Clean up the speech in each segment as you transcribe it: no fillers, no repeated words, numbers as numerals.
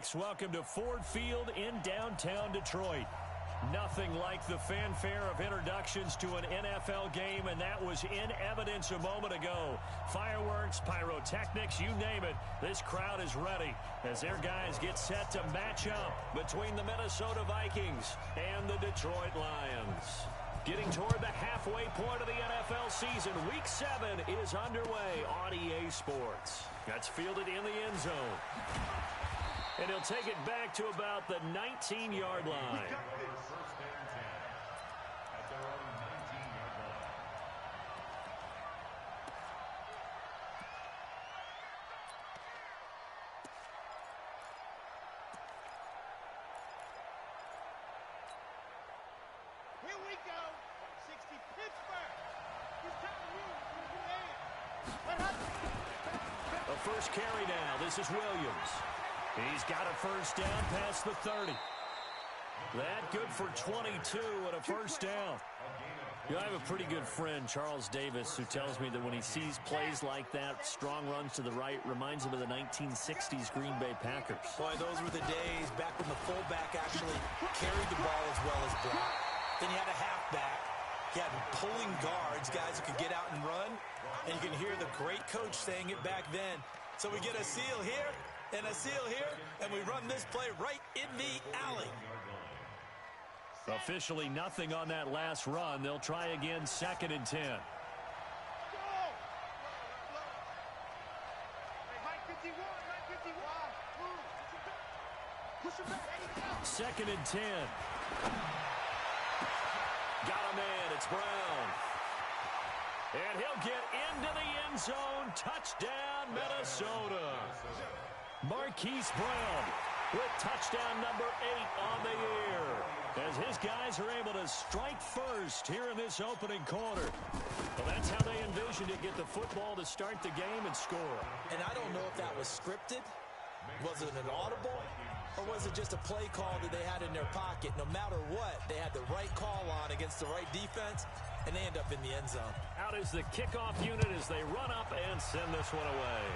folks. Welcome to Ford Field in downtown Detroit. Nothing like the fanfare of introductions to an NFL game, and that was in evidence a moment ago. Fireworks, pyrotechnics, you name it. This crowd is ready as their guys get set to match up between the Minnesota Vikings and the Detroit Lions. Getting toward the halfway point of the NFL season, Week 7 is underway on EA Sports. That's fielded in the end zone. And he'll take it back to about the 19-yard line. First and 10 at their own 19-yard line. Here we go. 60 Pittsburgh. He's telling you A first carry now. This is Williams. He's got a first down past the 30. That good for 22 and a first down. You know, I have a pretty good friend, Charles Davis, who tells me that when he sees plays like that, strong runs to the right, reminds him of the 1960s Green Bay Packers. Boy, those were the days back when the fullback actually carried the ball as well as blocked. Then you had a halfback. You had pulling guards, guys who could get out and run. And you can hear the great coach saying it back then. So we get a seal here and a seal here, and we run this play right in the alley. Officially nothing on that last run. They'll try again, 2nd and 10. Second and 10. Got a man. It's Brown. And he'll get into the end zone. Touchdown, Minnesota. Marquise Brown with touchdown number 8 on the year, as his guys are able to strike first here in this opening quarter. Well, that's how they envisioned it, get the football to start the game and score. And I don't know if that was scripted. Was it an audible? Or was it just a play call that they had in their pocket? No matter what, they had the right call on against the right defense, and they end up in the end zone. Out is the kickoff unit as they run up and send this one away.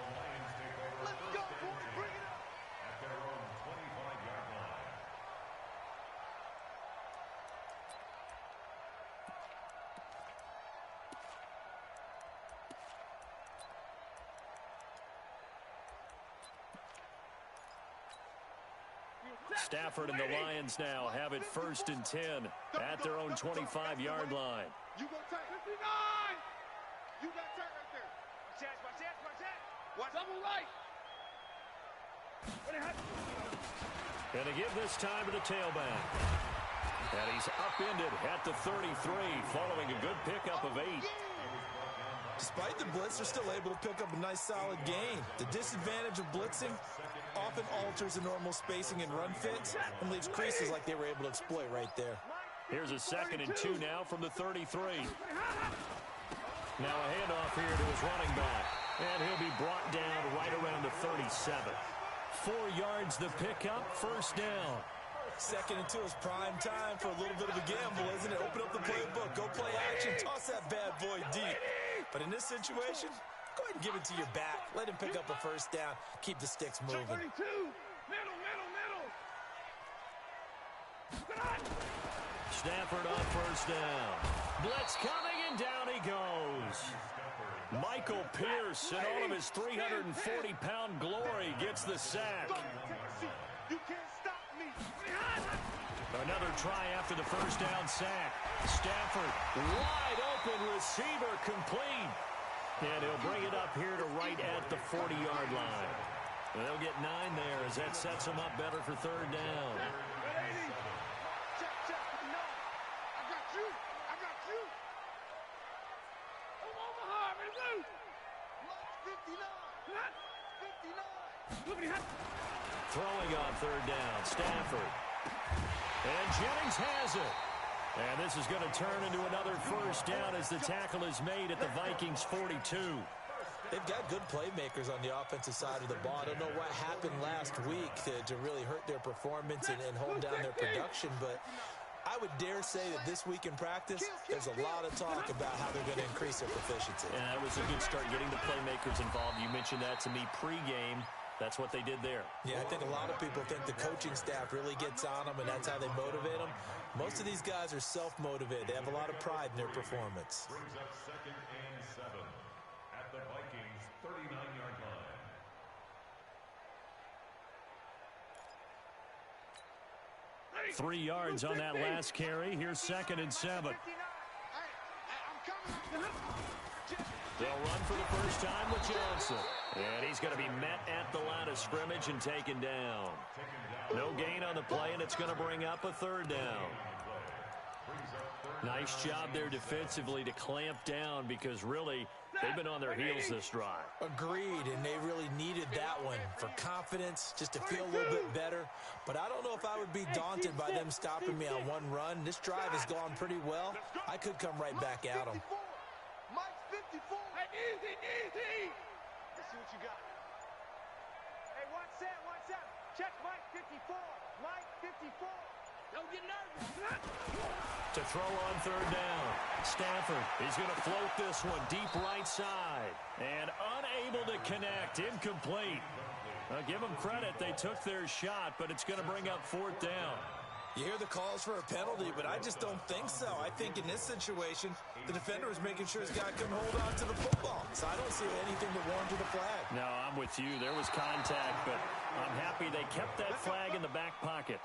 The Lions take over first and 10 at their own 25-yard line. Stafford and the Lions now have it 1st and 10 at their own 25-yard line. You go tight. 59. You got tight right there. Watch that. Watch double right. And to give this time to the tailback. And he's upended at the 33 following a good pickup of 8. Despite the blitz, they're still able to pick up a nice solid gain. The disadvantage of blitzing often alters the normal spacing and run fits and leaves creases like they were able to exploit right there. Here's a 2nd and 2 now from the 33. Now a handoff here to his running back. And he'll be brought down right around the 37. 4 yards the pickup, first down. 2nd and 2 is prime time for a little bit of a gamble, isn't it? Open up the playbook, go play action, toss that bad boy deep. But in this situation, go ahead and give it to your back. Let him pick up a first down. Keep the sticks moving. 32. Middle. Stafford on first down. Blitz coming, and down he goes. Michael Pierce, in all of his 340-pound glory, gets the sack. You can't stop me. Another try after the first down sack. Stafford, wide open receiver, complete. And he'll bring it up here to right at the 40-yard line. And they'll get 9 there as that sets them up better for 3rd down. Check. No. I got you. I'm over hard. Ready to move. 59. Throwing on 3rd down, Stafford. And Jennings has it. And this is going to turn into another first down as the tackle is made at the Vikings 42. They've got good playmakers on the offensive side of the ball. I don't know what happened last week to really hurt their performance and hold down their production, but I would dare say that this week in practice, there's a lot of talk about how they're going to increase their proficiency. And that was a good start, getting the playmakers involved. You mentioned that to me pregame. That's what they did there. Yeah, I think a lot of people think the coaching staff really gets on them, and that's how they motivate them. Most of these guys are self-motivated. They have a lot of pride in their performance. Brings up 2nd and 7 at the Vikings 39-yard line. 3 yards on that last carry. Here's 2nd and 7. They'll run for the first time with Johnson. And he's going to be met at the line of scrimmage and taken down. No gain on the play, and it's going to bring up a 3rd down. Nice job there defensively to clamp down, because really they've been on their heels this drive. Agreed, and they really needed that one for confidence, just to feel a little bit better. But I don't know if I would be daunted by them stopping me on one run. This drive has gone pretty well. I could come right back at them. Mike's 54. Hey, easy, easy. Let's see what you got. Hey, watch that. Check Mike 54. Mike 54. Don't get nervous. To throw on 3rd down. Stafford is going to float this one deep right side. And unable to connect. Incomplete. Give them credit. They took their shot, but it's going to bring up 4th down. You hear the calls for a penalty, but I just don't think so. I think in this situation, the defender is making sure his guy can hold on to the football. So I don't see anything to warrant to the flag. No, I'm with you. There was contact, but I'm happy they kept that flag in the back pocket.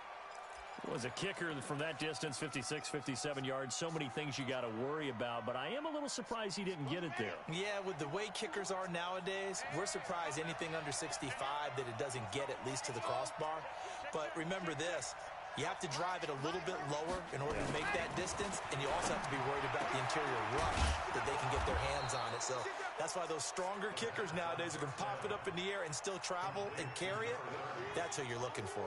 It was a kicker from that distance, 56, 57 yards. So many things you got to worry about, but I am a little surprised he didn't get it there. Yeah, with the way kickers are nowadays, we're surprised anything under 65 that it doesn't get at least to the crossbar. But remember this. You have to drive it a little bit lower in order to make that distance, and you also have to be worried about the interior rush that they can get their hands on it. So that's why those stronger kickers nowadays who can pop it up in the air and still travel and carry it, that's who you're looking for.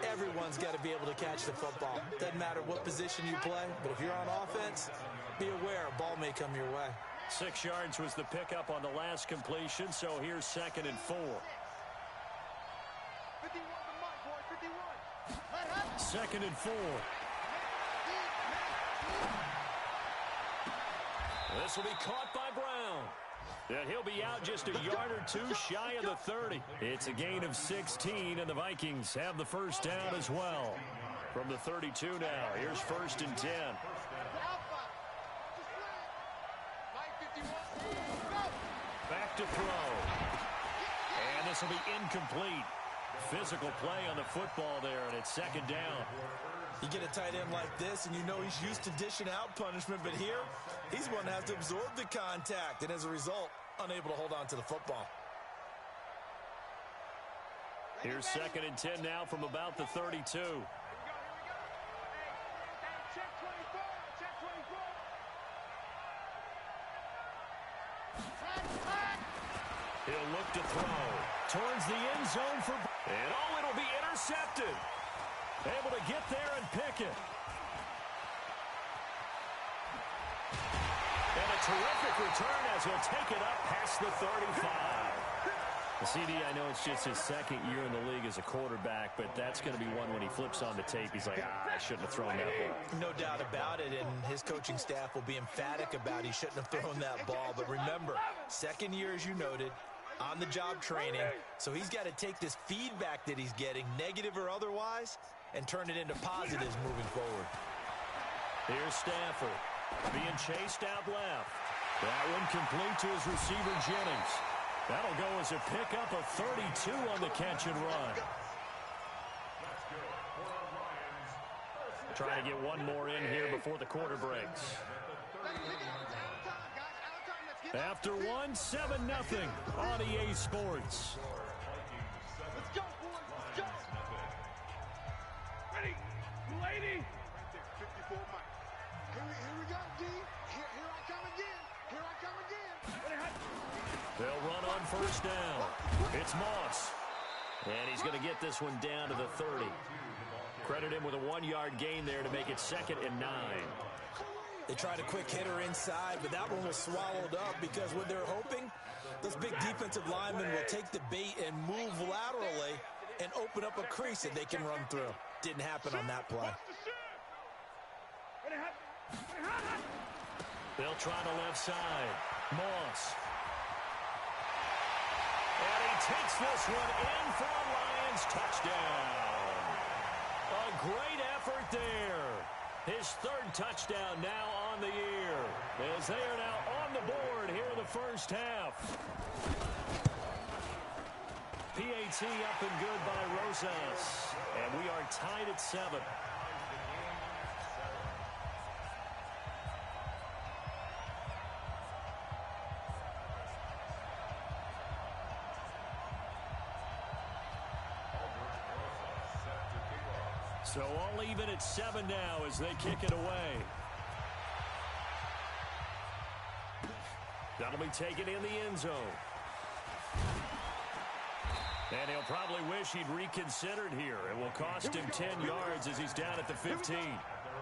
Everyone's got to be able to catch the football. Doesn't matter what position you play, but if you're on offense, be aware a ball may come your way. 6 yards was the pickup on the last completion, so here's 2nd and 4. 51 to Mike, boy, 51. 2nd and 4. This will be caught by Brown. And he'll be out just a yard or two shy of the 30. It's a gain of 16, and the Vikings have the first down as well. From the 32 now, here's 1st and 10. Back to throw. And this will be incomplete. Physical play on the football there, and it's 2nd down. You get a tight end like this, and you know he's used to dishing out punishment, but here, he's one that has to absorb the contact, and as a result, unable to hold on to the football. Here's 2nd and 10 now from about the 32. Here we go. Hey, check 24. Check 24. He'll look to throw towards the end zone for... And oh, it'll be intercepted. Able to get there and pick it. And a terrific return as he'll take it up past the 35. The CD, I know it's just his 2nd year in the league as a quarterback, but that's going to be one when he flips on the tape. He's like, I shouldn't have thrown that ball. No doubt about it, and his coaching staff will be emphatic about he shouldn't have thrown that ball. But remember, 2nd year, as you noted, on-the-job training, so he's got to take this feedback that he's getting, negative or otherwise, and turn it into positives moving forward. Here's Stafford being chased out left. That one complete to his receiver, Jennings. That'll go as a pickup of 32 on the catch and run. Trying to get one more in here before the quarter breaks. After 1, 7-0 on EA Sports. Let's go, boys. Let's go. Ready? You lady? Right there, 54 Mike. Here we go, D. Here I come again. Here I come again. They'll run on 1st down. It's Moss. And he's going to get this one down to the 30. Credit him with a 1-yard gain there to make it 2nd and 9. They tried a quick hitter inside, but that one was swallowed up because what they're hoping, those big defensive linemen will take the bait and move laterally and open up a crease that they can run through. Didn't happen on that play. They'll try the left side. Moss. And he takes this one in for a Lions touchdown. A great effort there. His third touchdown now on the year, as they are now on the board here in the first half. PAT up and good by Rosas. And we are tied at 7. So all even at 7 now as they kick it away. That'll be taken in the end zone. And he'll probably wish he'd reconsidered here. It will cost him 10 yards as he's down at the 15.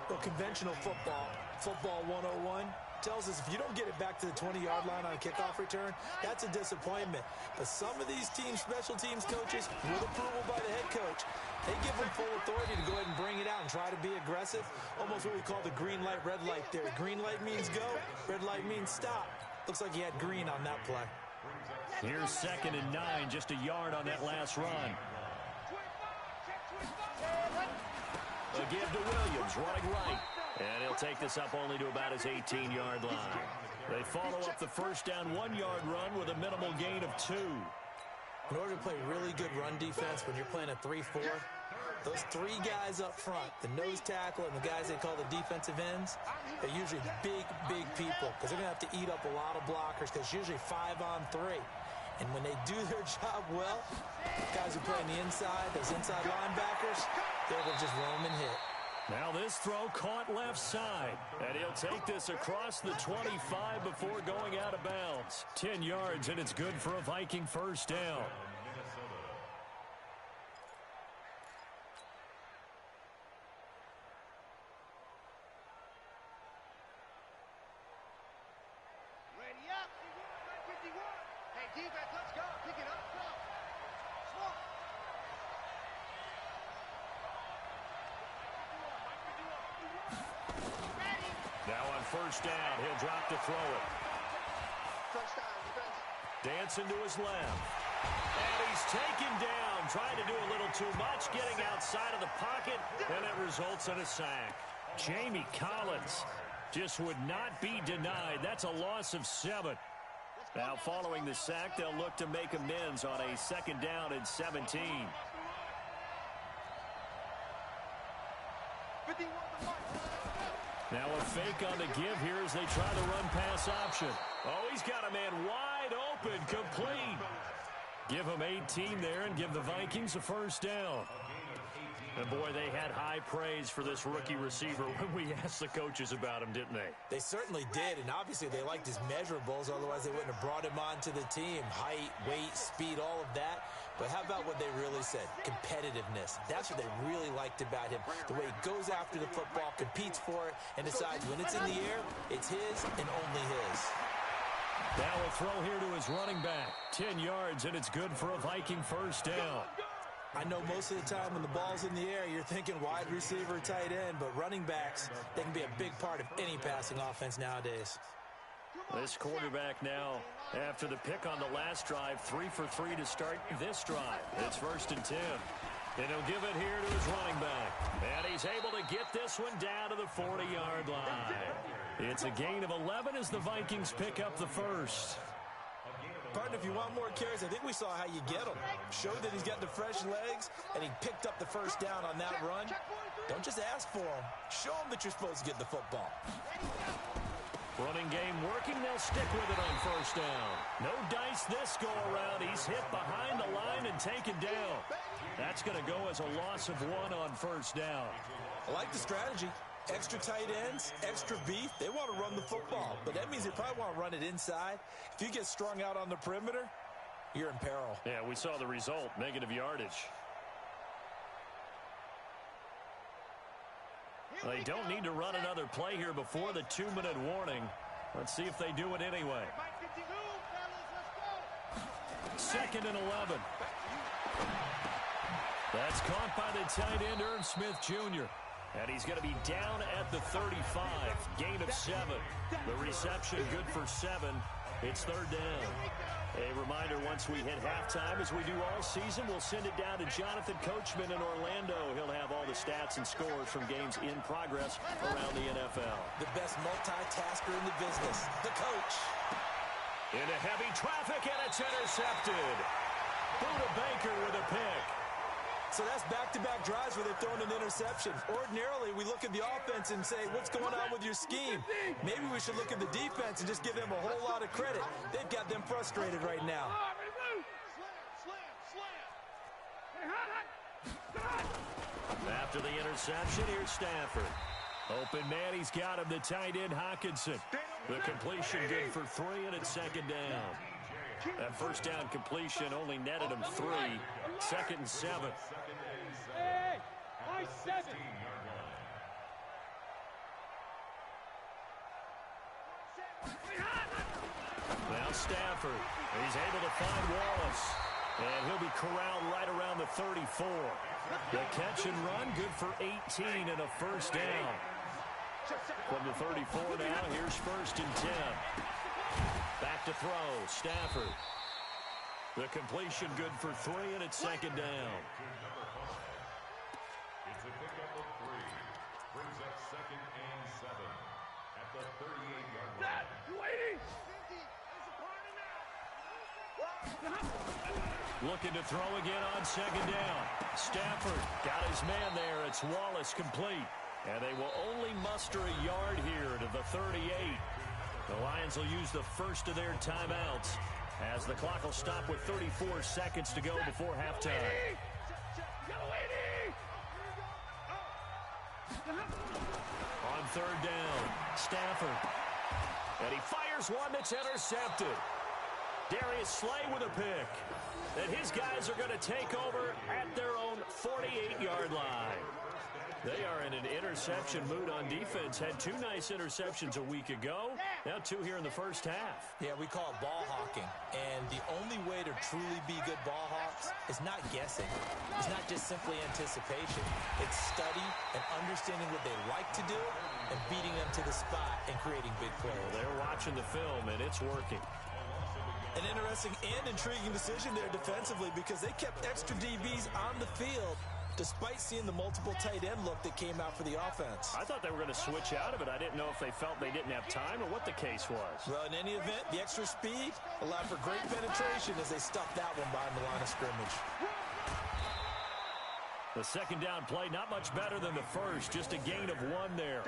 Well, conventional football, football 101, tells us if you don't get it back to the 20-yard line on a kickoff return, that's a disappointment. But some of these teams, special teams coaches, with approval by the head coach, they give them full authority to go ahead and bring it out and try to be aggressive. Almost what we call the green light, red light theory. Green light means go, red light means stop. Looks like he had green on that play. Here's 2nd and 9, just a yard on that last run. A give to Williams, running right. And he'll take this up only to about his 18-yard line. They follow up the first down 1-yard run with a minimal gain of 2. In order to play really good run defense when you're playing a 3-4, those 3 guys up front, the nose tackle and the guys they call the defensive ends, they're usually big, big people because they're going to have to eat up a lot of blockers because it's usually 5 on 3. And when they do their job well, guys who play on the inside, those inside linebackers, they're going to just roam and hit. Now this throw caught left side, and he'll take this across the 25 before going out of bounds. 10 yards, and it's good for a Viking first down. Ready up. 51. Hey, defense, let's go. Pick it up. Go. Smoke. Now on first down, he'll drop to throw it. First down, defense. Dancing to his left. And he's taken down, trying to do a little too much, getting outside of the pocket, and it results in a sack. Jamie Collins just would not be denied. That's a loss of 7. Now following the sack, they'll look to make amends on a 2nd down and 17. 51 to 1. Now a fake on the give here as they try the run-pass option. Oh, he's got a man wide open, complete. Give him 18 there and give the Vikings a first down. And boy, they had high praise for this rookie receiver when we asked the coaches about him, didn't they? They certainly did, and obviously they liked his measurables, otherwise they wouldn't have brought him onto the team. Height, weight, speed, all of that. But how about what they really said? Competitiveness. That's what they really liked about him. The way he goes after the football, competes for it, and decides when it's in the air, it's his and only his. Now a throw here to his running back. 10 yards, and it's good for a Viking first down. I know most of the time when the ball's in the air, you're thinking wide receiver, tight end, but running backs, they can be a big part of any passing offense nowadays. This quarterback now, after the pick on the last drive, 3 for 3 to start this drive. It's 1st and 10. And he'll give it here to his running back. And he's able to get this one down to the 40-yard line. It's a gain of 11 as the Vikings pick up the first. Partner, if you want more carries, I think we saw how you get them. Showed that he's got the fresh legs, and he picked up the first down on that run. Don't just ask for him. Show him that you're supposed to get the football. Running game working. They'll stick with it on first down. No dice this go-around. He's hit behind the line and taken down. That's going to go as a loss of 1 on first down. I like the strategy. Extra tight ends, extra beef. They want to run the football, but that means they probably want to run it inside. If you get strung out on the perimeter, you're in peril. Yeah, we saw the result, negative yardage. They don't need to run another play here before the 2-minute warning. Let's see if they do it anyway. 2nd and 11. That's caught by the tight end, Irv Smith Jr. And he's going to be down at the 35. Gain of 7. The reception good for 7. It's third down. A reminder, once we hit halftime, as we do all season, we'll send it down to Jonathan Coachman in Orlando. He'll have all the stats and scores from games in progress around the NFL. The best multitasker in the business, the coach. Into heavy traffic, and it's intercepted. Buda Baker with a pick. So that's back-to-back drives where they've thrown an interception. Ordinarily, we look at the offense and say, what's going on with your scheme? Maybe we should look at the defense and just give them a whole lot of credit. They've got them frustrated right now. After the interception, here's Stafford. Open man, he's got him, the tight end Hockenson. The completion good for 3, and it's second down. That first down completion only netted him 3. Second and 7. Hey, my 7. Now Stafford. He's able to find Wallace. And he'll be corralled right around the 34. The catch and run good for 18 and a first down. From the 34 now, here's first and 10. Back to throw, Stafford. The completion good for 3, and it's second down. It's a pickup of 3. Brings up second and 7 at the 38-yard line. Looking to throw again on second down. Stafford got his man there. It's Wallace complete. And they will only muster a yard here to the 38. The Lions will use the first of their timeouts as the clock will stop with 34 seconds to go before halftime. On third down, Stafford. And he fires one that's intercepted. Darius Slay with a pick. And his guys are going to take over at their own 48-yard line. They are in an interception mood on defense. Had 2 nice interceptions a week ago. Now 2 here in the first half. Yeah, we call it ball hawking. And the only way to truly be good ball hawks is not guessing. It's not just simply anticipation. It's study and understanding what they like to do and beating them to the spot and creating big plays. Well, they're watching the film, and it's working. An interesting and intriguing decision there defensively because they kept extra DBs on the field despite seeing the multiple tight end look that came out for the offense. I thought they were going to switch out of it. I didn't know if they felt they didn't have time or what the case was. Well, in any event, the extra speed allowed for great penetration as they stuffed that one behind the line of scrimmage. The second down play, not much better than the first, just a gain of 1 there.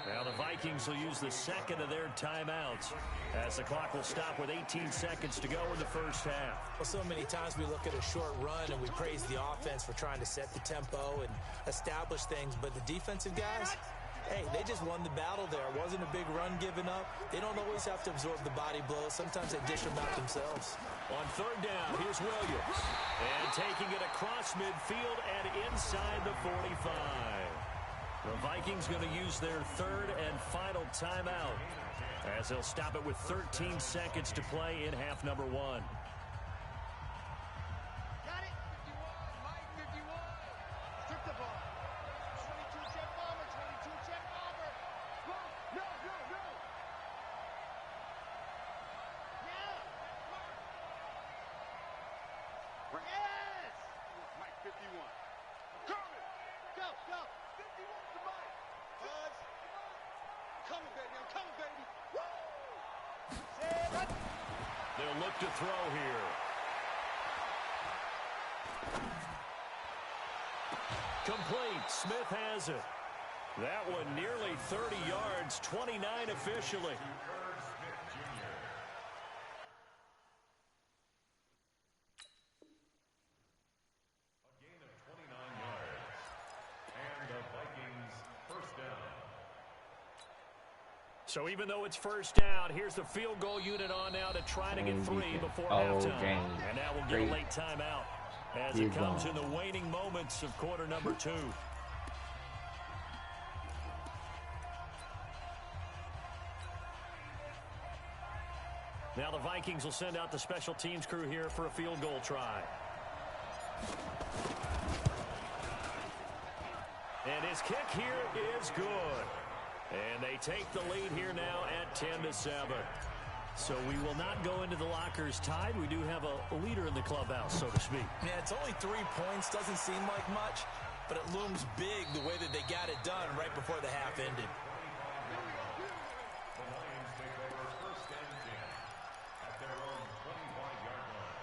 Now the Vikings will use the second of their timeouts as the clock will stop with 18 seconds to go in the first half. Well, so many times we look at a short run and we praise the offense for trying to set the tempo and establish things, but the defensive guys, hey, they just won the battle there. It wasn't a big run given up. They don't always have to absorb the body blows. Sometimes they dish them out themselves. On third down, here's Williams. And taking it across midfield and inside the 45. The Vikings going to use their third and final timeout as they'll stop it with 13 seconds to play in half number 1. Got it. 51, Mike, 51. Took the ball. 22 check bomber, 22 check bomber. No. Yeah. Yes. Mike, 51. Coming. Go. 51 to Mike. Buzz. Coming, baby. I'm coming, baby. Woo. They'll look to throw here. Complete. Smith has it. That one nearly 30 yards, 29 officially. So even though it's first down, here's the field goal unit on now to try to get 3 before halftime. And now we'll get a late timeout as it comes in the waning moments of quarter number 2. Now the Vikings will send out the special teams crew here for a field goal try. And his kick here is good. And they take the lead here now at 10-7. So we will not go into the lockers tied. We do have a leader in the clubhouse, so to speak. Yeah, it's only 3 points. Doesn't seem like much, but it looms big the way that they got it done right before the half ended. The Lions take over first and 10 at their own 25-yard line.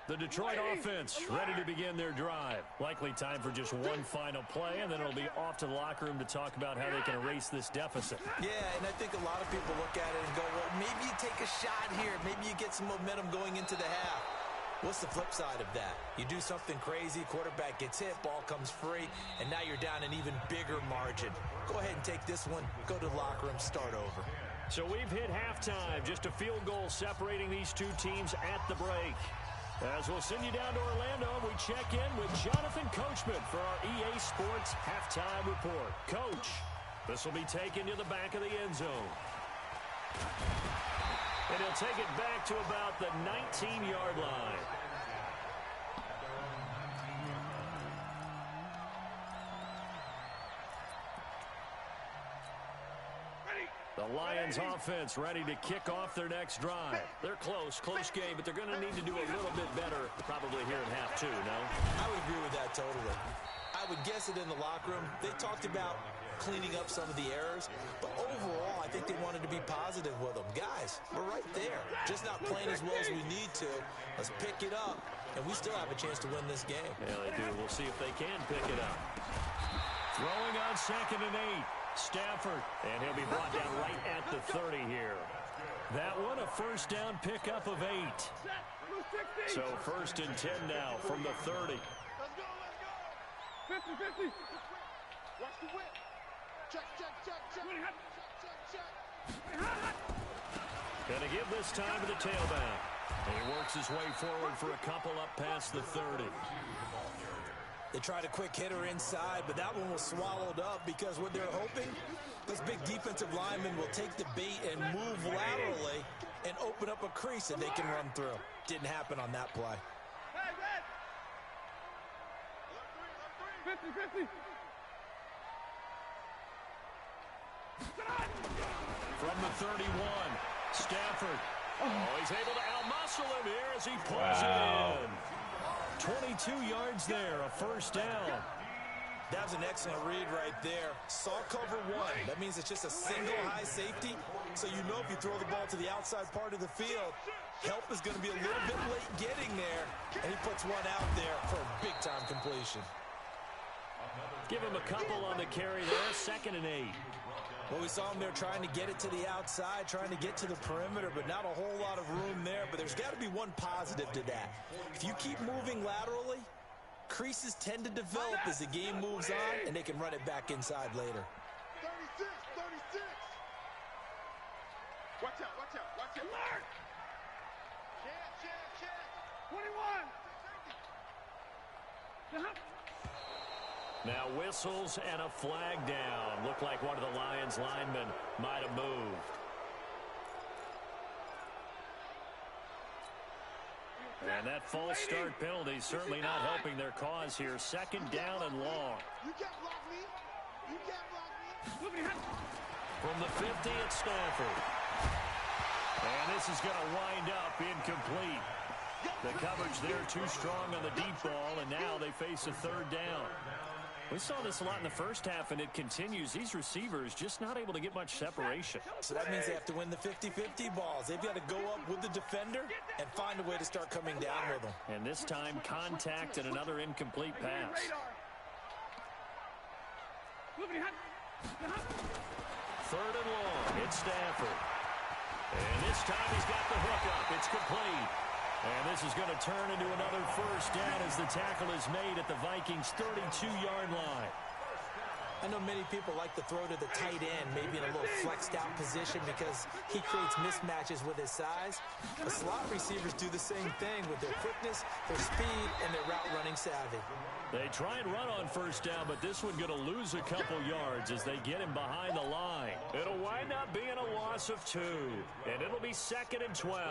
The Detroit offense ready to begin their drive. Likely time for just one final play, and then it'll be off to the locker room to talk about how they can erase this deficit. Yeah, and I think a lot of people look at it and go, well, maybe you take a shot here. Maybe you get some momentum going into the half. What's the flip side of that? You do something crazy, quarterback gets hit, ball comes free, and now you're down an even bigger margin. Go ahead and take this one, go to the locker room, start over. So we've hit halftime. Just a field goal separating these two teams at the break. As we'll send you down to Orlando, we check in with Jonathan Coachman for our EA Sports Halftime Report. Coach, this will be taken to the back of the end zone. And he'll take it back to about the 19-yard line. The Lions offense ready to kick off their next drive. They're close game, but they're going to need to do a little bit better probably here in half two, no? I would agree with that totally. I would guess it in the locker room. They talked about cleaning up some of the errors, but overall, I think they wanted to be positive with them. Guys, we're right there. Just not playing as well as we need to. Let's pick it up, and we still have a chance to win this game. Yeah, they do. We'll see if they can pick it up. Throwing on 2nd and 8. Stafford, and he'll be brought down right at the 30 here. That one, a first down pickup of 8. So 1st and 10 now from the 30. Let's go. 50-50. Watch the whip. Check. Gonna give this time to the tailback. And he works his way forward for a couple up past the 30. They tried a quick hitter inside, but that one was swallowed up because what they're hoping, this big defensive lineman will take the bait and move laterally and open up a crease that they can run through. Didn't happen on that play. 50-50. From the 31, Stafford. Oh, he's able to outmuscle him here as he pulls it in. 22 yards there, a first down. That was an excellent read right there. Saw cover 1. That means it's just a single high safety. So you know if you throw the ball to the outside part of the field, help is going to be a little bit late getting there. And he puts one out there for a big-time completion. Give him a couple on the carry there, 2nd and 8. Well, we saw him there trying to get it to the outside, trying to get to the perimeter, but not a whole lot of room there. But there's got to be one positive to that. If you keep moving laterally, creases tend to develop as the game moves on, and they can run it back inside later. 36. Watch out. Alert! Check. 21. Now whistles and a flag down. Looked like one of the Lions linemen might have moved. And that false start penalty certainly not helping their cause here. 2nd down and long. You can't block me. From the 50, it's Stafford. And this is going to wind up incomplete. The coverage there too strong on the deep ball, and now they face a 3rd down. We saw this a lot in the first half, and it continues. These receivers just not able to get much separation. So that means they have to win the 50-50 balls. They've got to go up with the defender and find a way to start coming down with them. And this time, contact and another incomplete pass. 3rd and long, it's Stafford. And this time he's got the hook up. It's complete. And this is going to turn into another first down as the tackle is made at the Vikings' 32-yard line. I know many people like to throw to the tight end, maybe in a little flexed out position because he creates mismatches with his size. The slot receivers do the same thing with their quickness, their speed, and their route running savvy. They try and run on first down, but this one going to lose a couple yards as they get him behind the line. It'll wind up being a loss of 2, and it'll be 2nd and 12.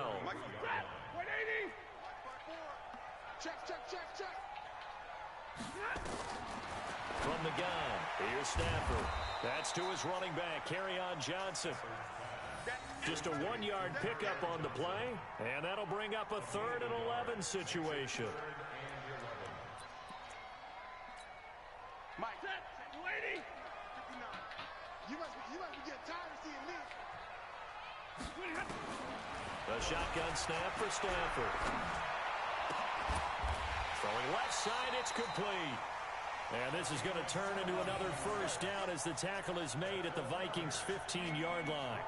From the gun, here's Stafford. That's to his running back, Kerryon Johnson. Just a 1-yard pickup on the play, and that'll bring up a 3rd and 11 situation. Mike, lady. You must be getting tired of seeing me. The shotgun snap for Stafford. Throwing left side, it's complete. And this is going to turn into another first down as the tackle is made at the Vikings' 15-yard line.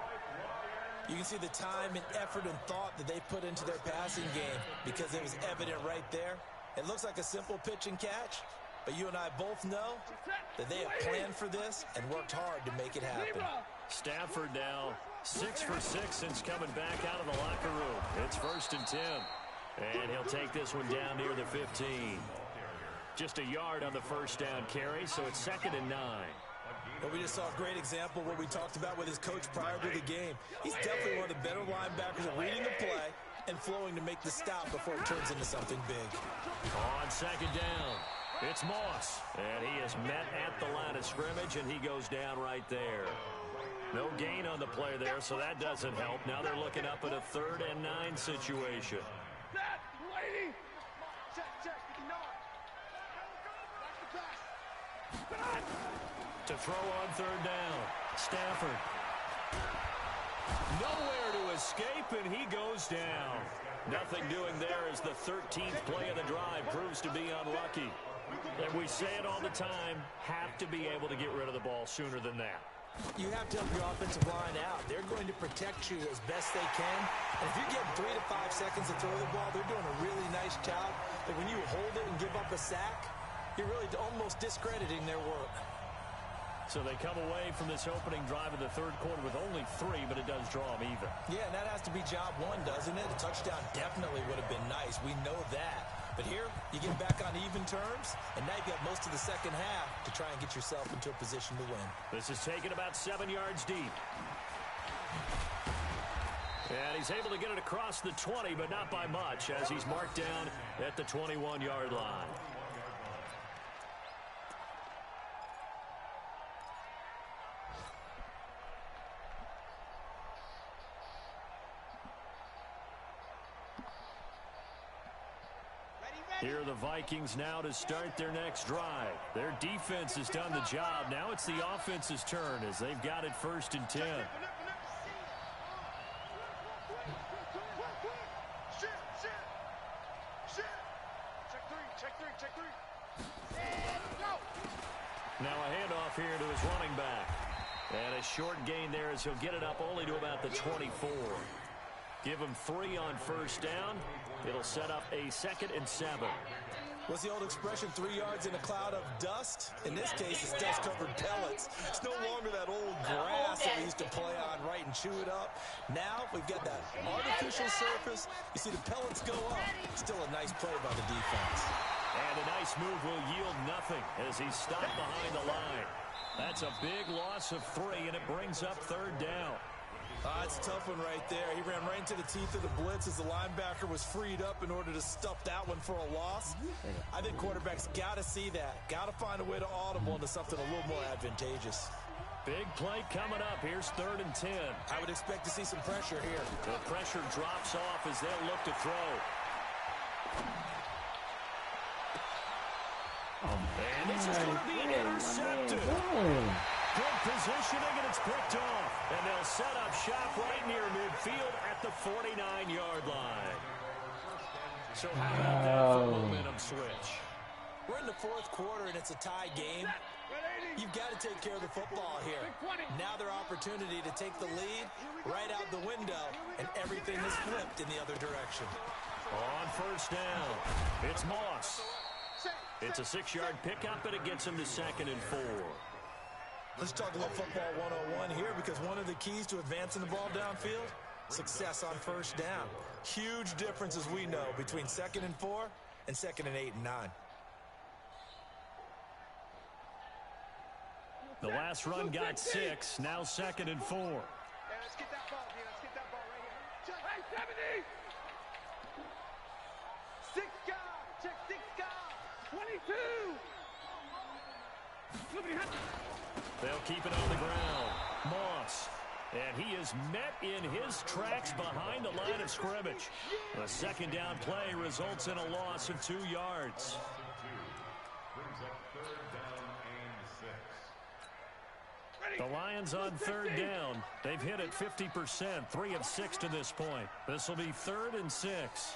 You can see the time and effort and thought that they put into their passing game because it was evident right there. It looks like a simple pitch and catch, but you and I both know that they have planned for this and worked hard to make it happen. Stafford now 6 for 6 since coming back out of the locker room. It's 1st and 10. And he'll take this one down near the 15. Just a yard on the first down carry, so it's 2nd and 9. Well, we just saw a great example of what we talked about with his coach prior to the game. He's definitely one of the better linebackers at reading the play and flowing to make the stop before it turns into something big. On 2nd down, it's Moss. And he is met at the line of scrimmage, and he goes down right there. No gain on the play there, so that doesn't help. Now they're looking up at a 3rd and 9 situation. To throw on 3rd down, Stafford. Nowhere to escape, and he goes down. Nothing doing there as the 13th play of the drive proves to be unlucky. And we say it all the time, have to be able to get rid of the ball sooner than that. You have to help your offensive line out. They're going to protect you as best they can. And if you get 3 to 5 seconds to throw the ball, they're doing a really nice job. But when you hold it and give up a sack, you're really almost discrediting their work. So they come away from this opening drive of the 3rd quarter with only 3, but it does draw them even. Yeah, and that has to be job 1, doesn't it? A touchdown definitely would have been nice. We know that. But here, you get back on even terms, and now you've got most of the second half to try and get yourself into a position to win. This is taken about 7 yards deep. And he's able to get it across the 20, but not by much, as he's marked down at the 21-yard line. Here are the Vikings now to start their next drive. Their defense has done the job. Now it's the offense's turn as they've got it 1st and 10. Now a handoff here to his running back. And a short gain there as he'll get it up only to about the 24. Give him 3 on 1st down. It'll set up a 2nd and 7. What's the old expression, 3 yards in a cloud of dust? In this case, it's dust-covered pellets. It's no longer that old grass that we used to play on, right, and chew it up. Now we've got that artificial surface. You see the pellets go up. Still a nice play by the defense. And a nice move will yield nothing as he's stopped behind the line. That's a big loss of 3, and it brings up 3rd down. It's a tough one right there. He ran right into the teeth of the blitz as the linebacker was freed up in order to stuff that one for a loss. I think quarterbacks got to see that. Got to find a way to audible into something a little more advantageous. Big play coming up. Here's 3rd and 10. I would expect to see some pressure here. The pressure drops off as they'll look to throw. And this is going to be intercepted. Good positioning, and it's picked off. And they'll set up shop right near midfield at the 49-yard line. So how about that for momentum switch? We're in the 4th quarter, and it's a tie game. You've got to take care of the football here. Now their opportunity to take the lead right out the window, and everything is flipped in the other direction. On 1st down, it's Moss. It's a 6-yard pickup, and it gets him to 2nd and 4. Let's talk a little football 101 here, because one of the keys to advancing the ball downfield, success on 1st down. Huge difference, as we know, between 2nd and 4 and 2nd and 8 and 9. The last run got 6, now 2nd and 4. Hey, let's get that ball, D. Let's get that ball right here. Hey, 70! 6 guys! Check 6 guard. 22. They'll keep it on the ground. Moss. And he is met in his tracks behind the line of scrimmage. A second down play results in a loss of 2 yards. Brings up third down and 6. The Lions on third down. They've hit it 50%, 3 of 6 to this point. This will be 3rd and 6.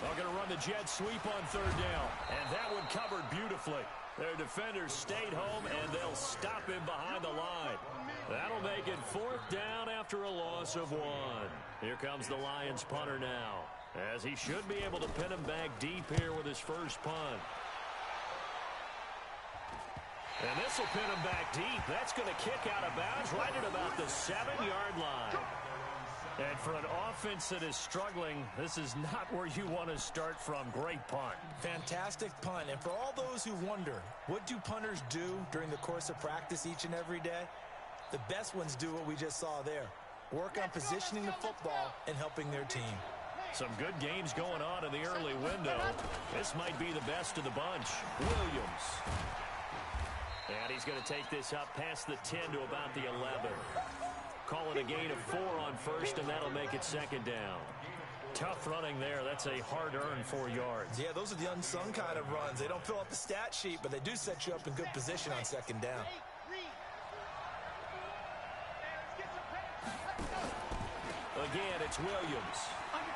They're going to run the jet sweep on third down. And that one covered beautifully. Their defenders stayed home, and they'll stop him behind the line. That'll make it 4th down after a loss of 1. Here comes the Lions punter now, as he should be able to pin him back deep here with his first punt. And this will pin him back deep. That's going to kick out of bounds right at about the 7-yard line. And for an offense that is struggling, this is not where you want to start from. Great punt. Fantastic punt. And for all those who wonder, what do punters do during the course of practice each and every day? The best ones do what we just saw there. Work on positioning the football and helping their team. Some good games going on in the early window. This might be the best of the bunch. Williams. And he's going to take this up past the 10 to about the 11. Call it a gain of 4 on first, and that'll make it 2nd down. Tough running there. That's a hard-earned 4 yards. Yeah, those are the unsung kind of runs. They don't fill up the stat sheet, but they do set you up in good position on 2nd down. Again, it's Williams.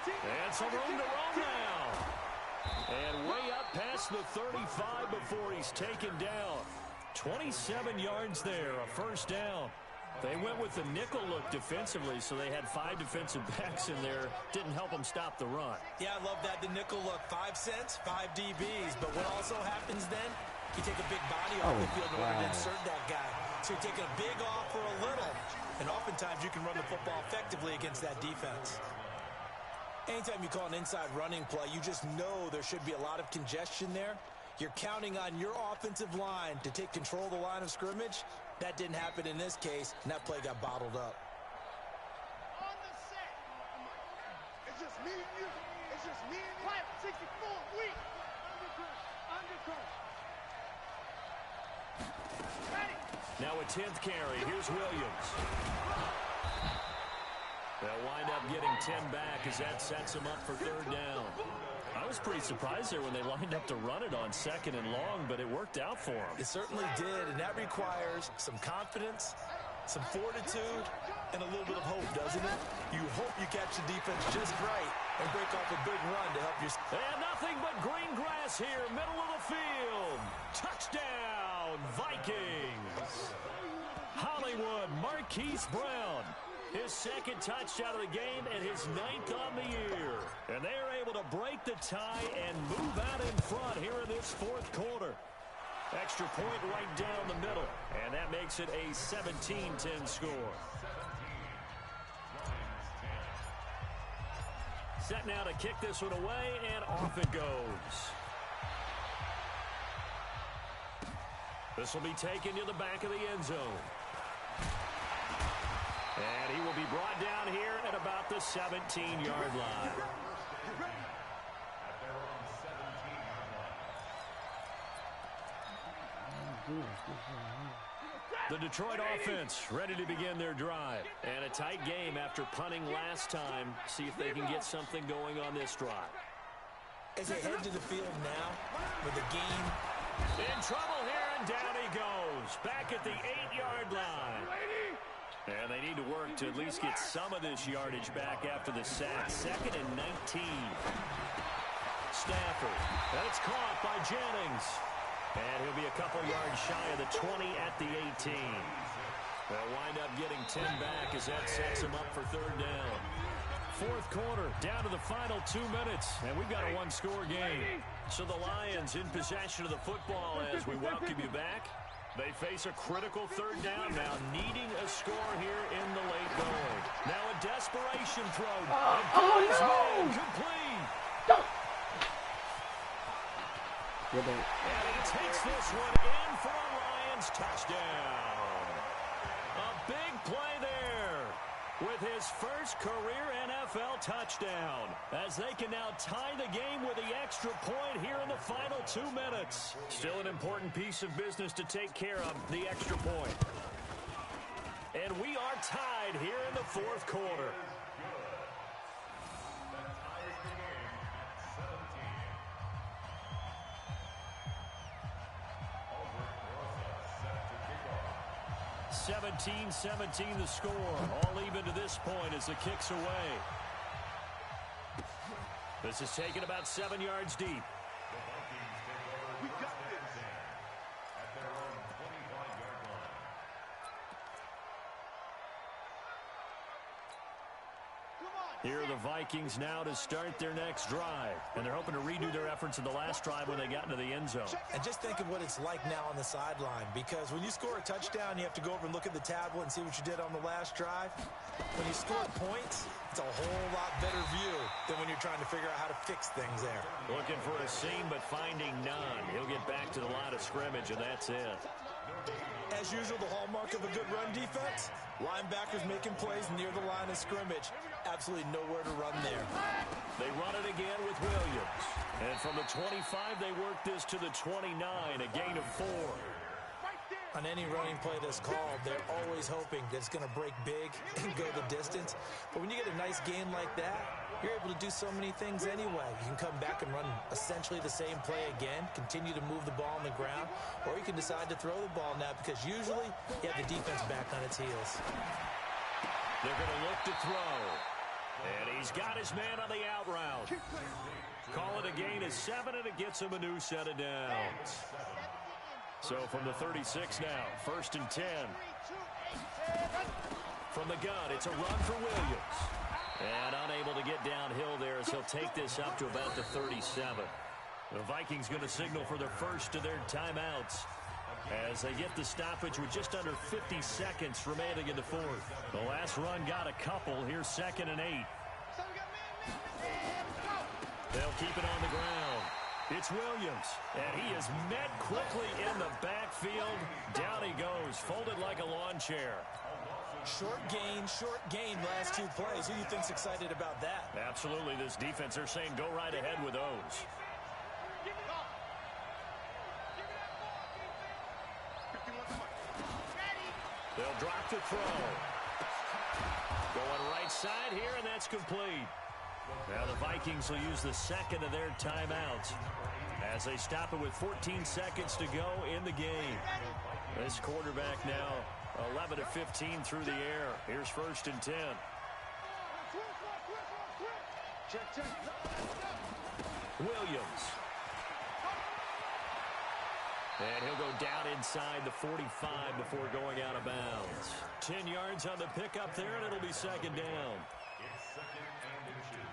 And some room to roam now. And way up past the 35 before he's taken down. 27 yards there, a 1st down. They went with the nickel look defensively, so they had 5 defensive backs in there. Didn't help them stop the run. Yeah, I love that, the nickel look. 5 cents, 5 DBs. But what also happens then, you take a big body off the field in order to insert that guy. So you're taking a big off for a little. And oftentimes you can run the football effectively against that defense. Anytime you call an inside running play, you just know there should be a lot of congestion there. You're counting on your offensive line to take control of the line of scrimmage. That didn't happen in this case, and that play got bottled up. On the set. It's just me and you. It's just me and you. 64, weak. Undercut. Ready. Now a 10th carry. Here's Williams. They'll wind up getting 10 back as that sets them up for 3rd down. I was pretty surprised there when they lined up to run it on 2nd and long, but it worked out for them. It certainly did, and that requires some confidence, some fortitude, and a little bit of hope, doesn't it? You hope you catch the defense just right and break off a big run to help you. And nothing but green grass here, middle of the field. Touchdown, Vikings. Hollywood Marquise Brown. His 2nd touchdown of the game and his 9th on the year. And they're able to break the tie and move out in front here in this 4th quarter. Extra point right down the middle. And that makes it a 17-10 score. Set now to kick this one away, and off it goes. This will be taken to the back of the end zone. And he will be brought down here at about the 17-yard line. The Detroit offense ready to begin their drive. And a tight game after punting last time. See if they can get something going on this drive. As they head to the field now with the game. In trouble here, and down he goes. Back at the 8-yard line. And they need to work to at least get some of this yardage back after the sack. 2nd and 19. Stafford. That's caught by Jennings. And he'll be a couple yards shy of the 20 at the 18. They'll wind up getting 10 back as that sets them up for 3rd down. 4th quarter, down to the final 2 minutes. And we've got a 1-score game. So the Lions in possession of the football as we welcome you back. They face a critical 3rd down now, needing a score here in the late going. Now a desperation throw. No! Complete. And he takes this one in for a Lions touchdown. A big play there. with his first career NFL touchdown, as they can now tie the game with the extra point here in the final 2 minutes. Still an important piece of business to take care of, the extra point. And we are tied here in the fourth quarter. That ties the game at 17. 17-17 the score. All even to this point as the kick's away. This is taken about 7 yards deep. The Vikings take over We got first and 10 at their own 25-yard line. Here are the Vikings now to start their next drive. And they're hoping to redo their efforts in the last drive when they got into the end zone. And just think of what it's like now on the sideline, because when you score a touchdown, you have to go over and look at the tablet and see what you did on the last drive. When you score points, it's a whole lot better view than when you're trying to figure out how to fix things there. Looking for a seam, but finding none. He'll get back to the line of scrimmage, and that's it. As usual, the hallmark of a good run defense, linebackers making plays near the line of scrimmage. Absolutely nowhere to run there. They run it again with Williams. And from the 25, they work this to the 29, a gain of 4. On any running play that's called, they're always hoping that it's going to break big and go the distance. But when you get a nice gain like that, you're able to do so many things anyway. You can come back and run essentially the same play again, continue to move the ball on the ground, or you can decide to throw the ball now because usually you have the defense back on its heels. They're going to look to throw. And he's got his man on the out route. Call it a gain of 7, and it gets him a new set of downs. So from the 36 now, 1st and 10. From the gun, it's a run for Williams. And unable to get downhill there as he'll take this up to about the 37. The Vikings going to signal for the first of their timeouts as they get the stoppage with just under 50 seconds remaining in the fourth. The last run got a couple. Here's 2nd and 8. They'll keep it on the ground. It's Williams, and he is met quickly in the backfield. Down he goes, folded like a lawn chair. Short gain last 2 plays. Who do you think's excited about that? Absolutely, this defense, they're saying go right ahead with those. They'll drop the throw. Going right side here, and that's complete. Now the Vikings will use the second of their timeouts as they stop it with 14 seconds to go in the game. This quarterback now 11 of 15 through the air. Here's 1st and 10. Williams. And he'll go down inside the 45 before going out of bounds. 10 yards on the pickup there, and it'll be 2nd down. It's 2nd and inches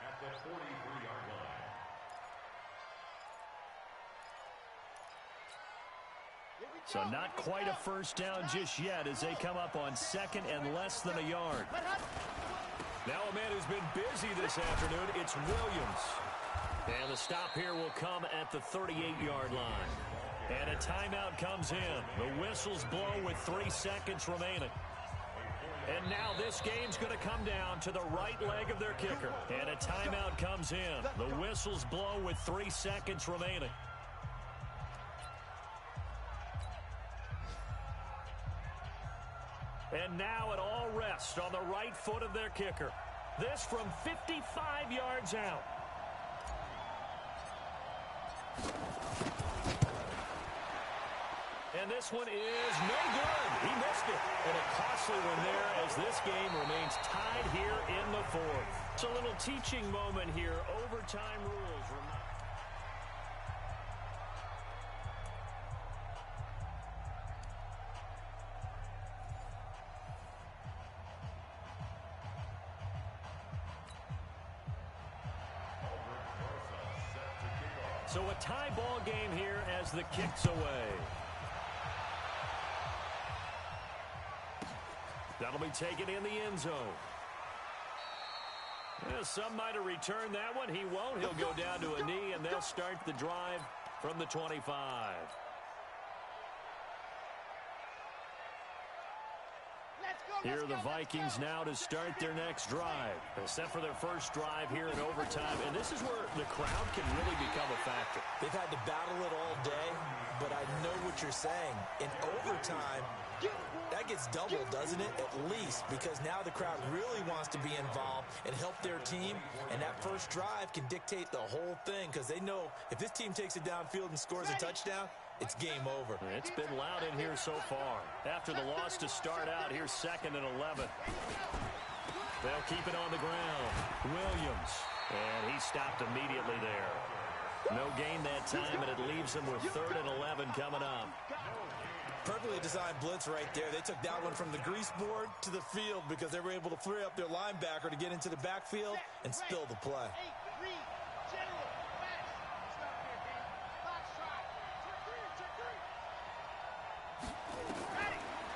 at the 43-yard line. So not quite a first down just yet as they come up on 2nd and less than a yard. Now a man who's been busy this afternoon, it's Williams. And the stop here will come at the 38-yard line. And a timeout comes in. The whistles blow with 3 seconds remaining. And now this game's going to come down to the right leg of their kicker. And a timeout comes in. The whistles blow with 3 seconds remaining. And now it all rests on the right foot of their kicker. This from 55 yards out. And this one is no good. He missed it. And a costly one there as this game remains tied here in the fourth. It's a little teaching moment here. Overtime rules. So a tie ball game here as the kick's away. That'll be taken in the end zone. Yeah, some might have returned that one. He won't. He'll go down to a knee, and they'll start the drive from the 25. Let's go, Here are the Vikings now to start their next drive. Set for their first drive here in overtime. And this is where the crowd can really become a factor. They've had to battle it all day, but I know what you're saying. In overtime, that gets doubled, doesn't it? At least, because now the crowd really wants to be involved and help their team. And that first drive can dictate the whole thing because they know if this team takes it downfield and scores a touchdown, it's game over. It's been loud in here so far. After the loss to start out, here's 2nd and 11. They'll keep it on the ground. Williams. And he stopped immediately there. No gain that time, and it leaves them with 3rd and 11 coming up. Perfectly designed blitz right there. They took that one from the grease board to the field because they were able to free up their linebacker to get into the backfield and spill the play.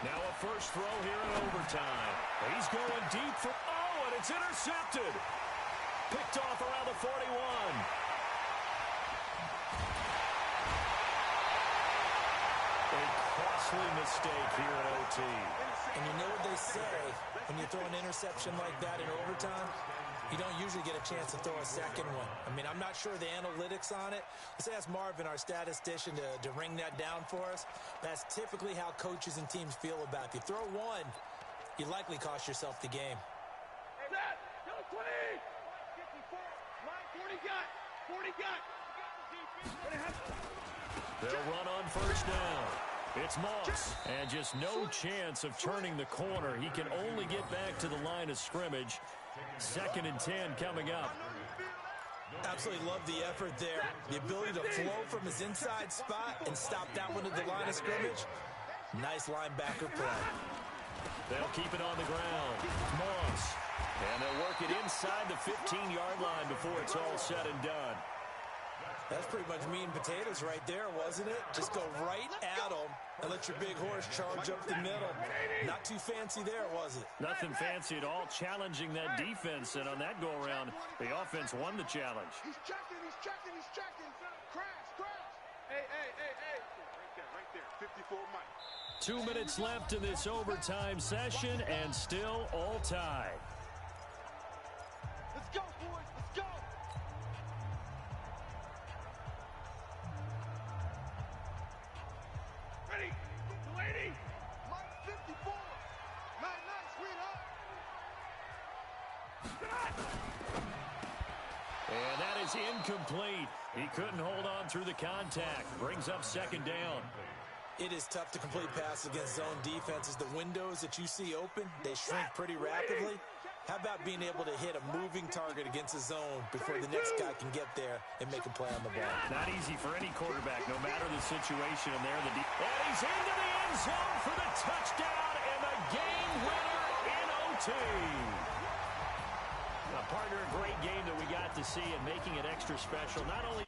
Now a first throw here in overtime. He's going deep for, and it's intercepted. Picked off around the 41. A costly mistake here at OT. And you know what they say, when you throw an interception like that in overtime, you don't usually get a chance to throw a second one. I mean, I'm not sure the analytics on it. Let's ask Marvin, our statistician, to ring that down for us. That's typically how coaches and teams feel about it. If you throw one, you likely cost yourself the game. Hey, Dad, go 20! 54, Mike, 40 got. They'll run on first down. It's Moss, and just no chance of turning the corner. He can only get back to the line of scrimmage. 2nd and 10 coming up. Absolutely love the effort there. The ability to flow from his inside spot and stop that one at the line of scrimmage. Nice linebacker play. They'll keep it on the ground. Moss. And they'll work it inside the 15-yard line before it's all said and done. That's pretty much meat and potatoes right there, wasn't it? Just go right at them and let your big horse charge up the middle. Not too fancy there, was it? Nothing fancy at all, challenging that defense. And on that go-around, the offense won the challenge. He's checking. Crash. Hey. Right there. 54 Mike. 2 minutes left in this overtime session, and still all tied. Let's go, boys. Let's go. Ready. 280. Mike 54. Nice, sweetheart. And that is incomplete. He couldn't hold on through the contact. Brings up 2nd down. It is tough to complete passes against zone defenses. The windows that you see open, they shrink pretty rapidly. How about being able to hit a moving target against a zone before the next guy can get there and make a play on the ball? Not easy for any quarterback, no matter the situation. And there, and he's into the end zone for the touchdown and the game winner in OT. Partner, a great game that we got to see and making it extra special. Not only